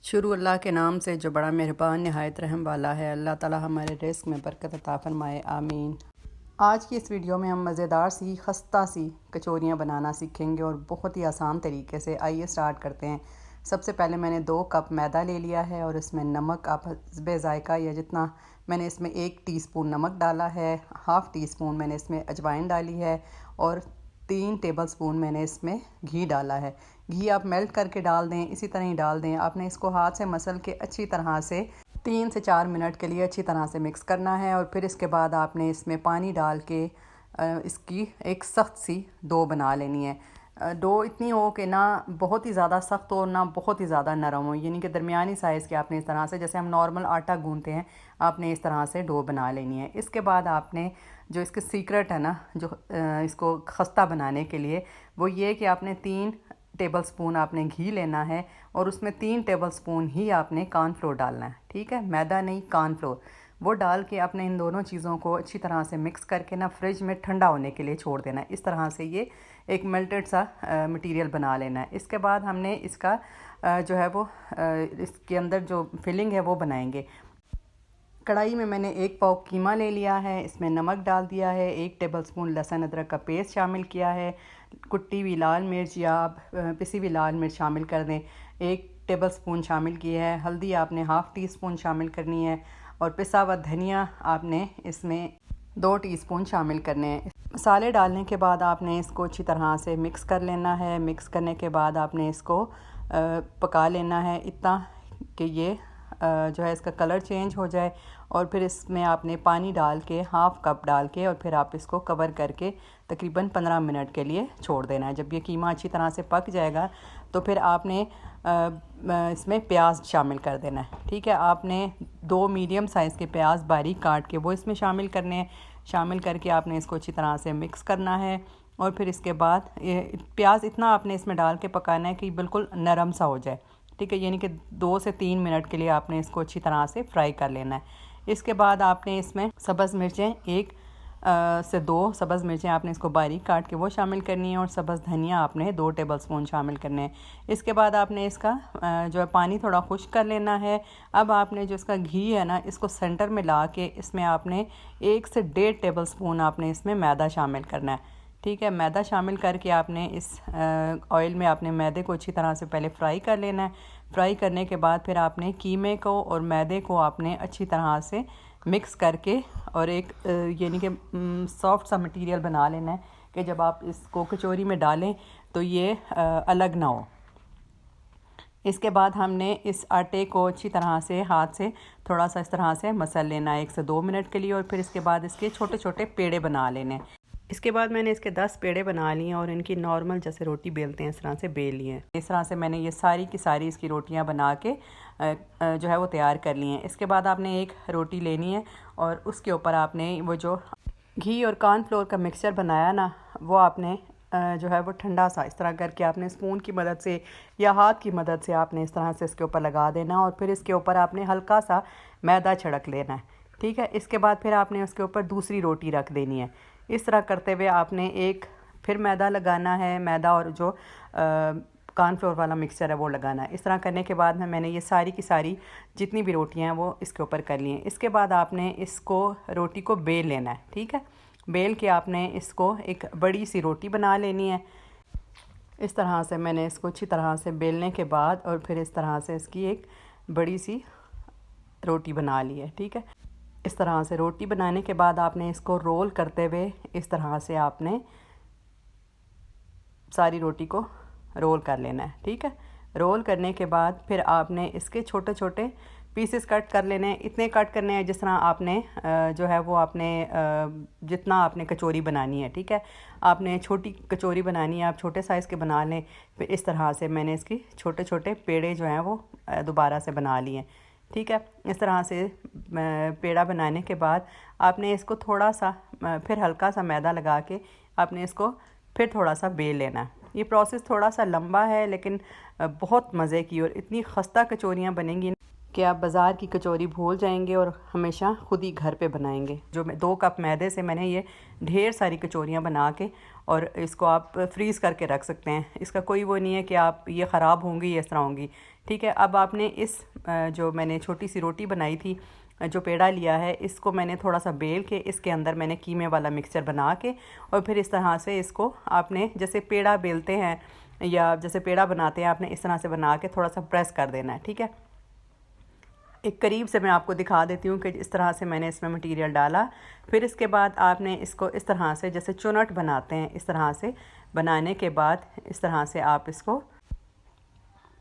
शुरू अल्लाह के नाम से जो बड़ा मेहरबान नहायत रहम वाला है। अल्लाह ताला हमारे रिस्क में बरकत अता फरमाए, आमीन। आज की इस वीडियो में हम मज़ेदार सी खस्ता सी कचौरियाँ बनाना सीखेंगे और बहुत ही आसान तरीके से। आइए स्टार्ट करते हैं। सबसे पहले मैंने 2 कप मैदा ले लिया है और इसमें नमक आप हस्बे ज़ायक़ा या जितना, मैंने इसमें 1 टीस्पून नमक डाला है, हाफ़ टी स्पून मैंने इसमें अजवाइन डाली है और 3 टेबलस्पून मैंने इसमें घी डाला है। घी आप मेल्ट करके डाल दें, इसी तरह ही डाल दें। आपने इसको हाथ से मसल के अच्छी तरह से 3 से 4 मिनट के लिए अच्छी तरह से मिक्स करना है और फिर इसके बाद आपने इसमें पानी डाल के इसकी एक सख्त सी डो बना लेनी है। डो इतनी हो कि ना बहुत ही ज़्यादा सख्त हो ना बहुत ही ज़्यादा नरम हो, यानी कि दरमियानी साइज़ के आपने इस तरह से, जैसे हम नॉर्मल आटा गूंथते हैं, आपने इस तरह से डो बना लेनी है। इसके बाद आपने जो इसके सीक्रेट है ना, जो इसको खस्ता बनाने के लिए, वो ये कि आपने 3 टेबलस्पून आपने घी लेना है और उसमें 3 टेबलस्पून ही आपने कॉर्नफ्लोर डालना है। ठीक है, मैदा नहीं, कॉर्नफ्लोर। वो डाल के आपने इन दोनों चीज़ों को अच्छी तरह से मिक्स करके ना फ्रिज में ठंडा होने के लिए छोड़ देना है। इस तरह से ये एक मेल्टेड सा मटेरियल बना लेना है। इसके बाद हमने इसका जो है वो इसके अंदर जो फिलिंग है वो बनाएंगे। कढ़ाई में मैंने 1 पाव कीमा ले लिया है, इसमें नमक डाल दिया है, 1 टेबलस्पून लहसुन अदरक का पेस्ट शामिल किया है, कुटी हुई लाल मिर्च या पिसी हुई लाल मिर्च शामिल कर दें, 1 टेबलस्पून शामिल की है। हल्दी आपने हाफ़ टी स्पून शामिल करनी है और पिसा हुआ धनिया आपने इसमें 2 टीस्पून शामिल करने हैं। मसाले डालने के बाद आपने इसको अच्छी तरह से मिक्स कर लेना है। मिक्स करने के बाद आपने इसको पका लेना है इतना कि ये जो है इसका कलर चेंज हो जाए और फिर इसमें आपने पानी डाल के हाफ़ कप डाल के और फिर आप इसको कवर करके तकरीबन 15 मिनट के लिए छोड़ देना है। जब ये कीमा अच्छी तरह से पक जाएगा तो फिर आपने इसमें प्याज शामिल कर देना है। ठीक है, आपने 2 मीडियम साइज़ के प्याज बारीक काट के वो इसमें शामिल करने हैं। शामिल करके आपने इसको अच्छी तरह से मिक्स करना है और फिर इसके बाद प्याज इतना आपने इसमें डाल के पकाना है कि बिल्कुल नरम सा हो जाए। ठीक है, यानी कि 2 से 3 मिनट के लिए आपने इसको अच्छी तरह से फ्राई कर लेना है। इसके बाद आपने इसमें सब्ज़ मिर्चें 1 से 2 सब्ज़ मिर्चें आपने इसको बारीक काट के वो शामिल करनी है और सब्ज़ धनिया आपने 2 टेबलस्पून शामिल करने हैं। इसके बाद आपने इसका जो है पानी थोड़ा खुश्क कर लेना है। अब आपने जो इसका घी है ना, इसको सेंटर में ला के इसमें आपने 1 से 1.5 टेबलस्पून आपने इसमें मैदा शामिल करना है। ठीक है, मैदा शामिल करके आपने इस ऑयल में आपने मैदे को अच्छी तरह से पहले फ्राई कर लेना है। फ्राई करने के बाद फिर आपने कीमे को और मैदे को आपने अच्छी तरह से मिक्स करके और एक यानी कि सॉफ्ट सा मटेरियल बना लेना है कि जब आप इसको कचौरी में डालें तो ये अलग ना हो। इसके बाद हमने इस आटे को अच्छी तरह से हाथ से थोड़ा सा इस तरह से मसल लेना है 1 से 2 मिनट के लिए और फिर इसके बाद इसके छोटे छोटे पेड़े बना लेने हैं। इसके बाद मैंने इसके 10 पेड़े बना लिए और इनकी नॉर्मल जैसे रोटी बेलते हैं इस तरह से बेल लिए हैं। इस तरह से मैंने ये सारी की सारी इसकी रोटियां बना के जो है वो तैयार कर ली हैं। इसके बाद आपने एक रोटी लेनी है और उसके ऊपर आपने वो जो घी और कॉर्नफ्लोर का मिक्सचर बनाया ना, वो आपने जो है वो ठंडा सा इस तरह करके आपने स्पून की मदद से या हाथ की मदद से आपने इस तरह से इसके ऊपर लगा देना और फिर इसके ऊपर आपने हल्का सा मैदा छिड़क लेना है। ठीक है, इसके बाद फिर आपने उसके ऊपर दूसरी रोटी रख देनी है। इस तरह करते हुए आपने एक फिर मैदा लगाना है, मैदा और जो कॉर्नफ्लोर वाला मिक्सचर है वो लगाना है। इस तरह करने के बाद में मैंने ये सारी की सारी जितनी भी रोटियां हैं वो इसके ऊपर कर ली हैं। इसके बाद आपने इसको रोटी को बेल लेना है। ठीक है, बेल के आपने इसको एक बड़ी सी रोटी बना लेनी है। इस तरह से मैंने इसको अच्छी तरह से बेलने के बाद और फिर इस तरह से इसकी एक बड़ी सी रोटी बना ली है। ठीक है, इस तरह से रोटी बनाने के बाद आपने इसको रोल करते हुए इस तरह से आपने सारी रोटी को रोल कर लेना है। ठीक है, रोल करने के बाद फिर आपने इसके छोटे छोटे पीसेस कट कर लेने हैं। इतने कट करने हैं जिस तरह आपने जो है वो आपने जितना आपने कचौरी बनानी है। ठीक है, आपने छोटी कचौरी बनानी है, आप छोटे साइज़ के बना लें। फिर इस तरह से मैंने इसकी छोटे छोटे पेड़े जो हैं वो दोबारा से बना लिए हैं। ठीक है, इस तरह से पेड़ा बनाने के बाद आपने इसको थोड़ा सा फिर हल्का सा मैदा लगा के आपने इसको फिर थोड़ा सा बेल लेना है। ये प्रोसेस थोड़ा सा लंबा है लेकिन बहुत मज़े की और इतनी खस्ता कचौरियाँ बनेंगी कि आप बाज़ार की कचौरी भूल जाएंगे और हमेशा खुद ही घर पे बनाएंगे। जो 2 कप मैदे से मैंने ये ढेर सारी कचौरियाँ बना के और इसको आप फ्रीज़ करके रख सकते हैं। इसका कोई वो नहीं है कि आप ये ख़राब होंगी या इस तरह होंगी। ठीक है, अब आपने इस जो मैंने छोटी सी रोटी बनाई थी, जो पेड़ा लिया है, इसको मैंने थोड़ा सा बेल के इसके अंदर मैंने कीमे वाला मिक्सचर बना के और फिर इस तरह से इसको आपने जैसे पेड़ा बेलते हैं या जैसे पेड़ा बनाते हैं, आपने इस तरह से बना के थोड़ा सा प्रेस कर देना है। ठीक है, एक करीब से मैं आपको दिखा देती हूँ कि इस तरह से मैंने इसमें मटेरियल डाला। फिर इसके बाद आपने इसको इस तरह से जैसे चुनट बनाते हैं, इस तरह से बनाने के बाद इस तरह से आप इसको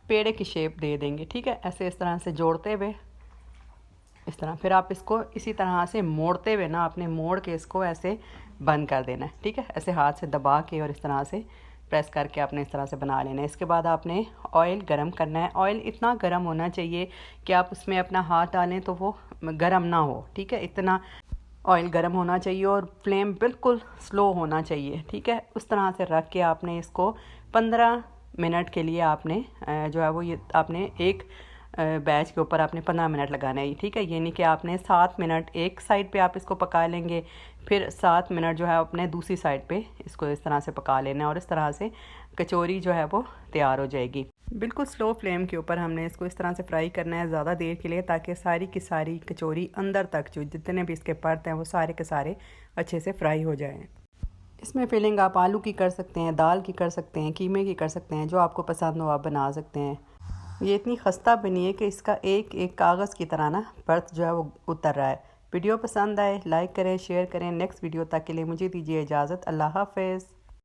पेड़े की शेप दे देंगे। ठीक है, ऐसे इस तरह से जोड़ते हुए इस तरह, फिर आप इसको इसी तरह से मोड़ते हुए ना, आपने मोड़ के इसको ऐसे बंद कर देना है। ठीक है, ऐसे हाथ से दबा के और इस तरह से प्रेस करके आपने इस तरह से बना लेना है। इसके बाद आपने ऑयल गरम करना है। ऑयल इतना गरम होना चाहिए कि आप उसमें अपना हाथ डालें तो वो गरम ना हो। ठीक है, इतना ऑयल गरम होना चाहिए और फ्लेम बिल्कुल स्लो होना चाहिए। ठीक है, उस तरह से रख के आपने इसको 15 मिनट के लिए आपने जो है वो ये आपने एक बैच के ऊपर आपने 15 मिनट लगाना है। ठीक है, ये नहीं कि आपने 7 मिनट एक साइड पे आप इसको पका लेंगे, फिर 7 मिनट जो है अपने दूसरी साइड पे इसको इस तरह से पका लेना है और इस तरह से कचौरी जो है वो तैयार हो जाएगी। बिल्कुल स्लो फ्लेम के ऊपर हमने इसको इस तरह से फ्राई करना है ज़्यादा देर के लिए, ताकि सारी की सारी कचौरी अंदर तक जो जितने भी इसके परत हैं वो सारे के सारे अच्छे से फ्राई हो जाएँ। इसमें फिलिंग आप आलू की कर सकते हैं, दाल की कर सकते हैं, कीमे की कर सकते हैं, जो आपको पसंद हो आप बना सकते हैं। ये इतनी खस्ता बनी है कि इसका एक एक कागज़ की तरह ना बर्थ जो है वो उतर रहा है। वीडियो पसंद आए लाइक करें, शेयर करें। नेक्स्ट वीडियो तक के लिए मुझे दीजिए इजाज़त। अल्लाह हाफ़िज़।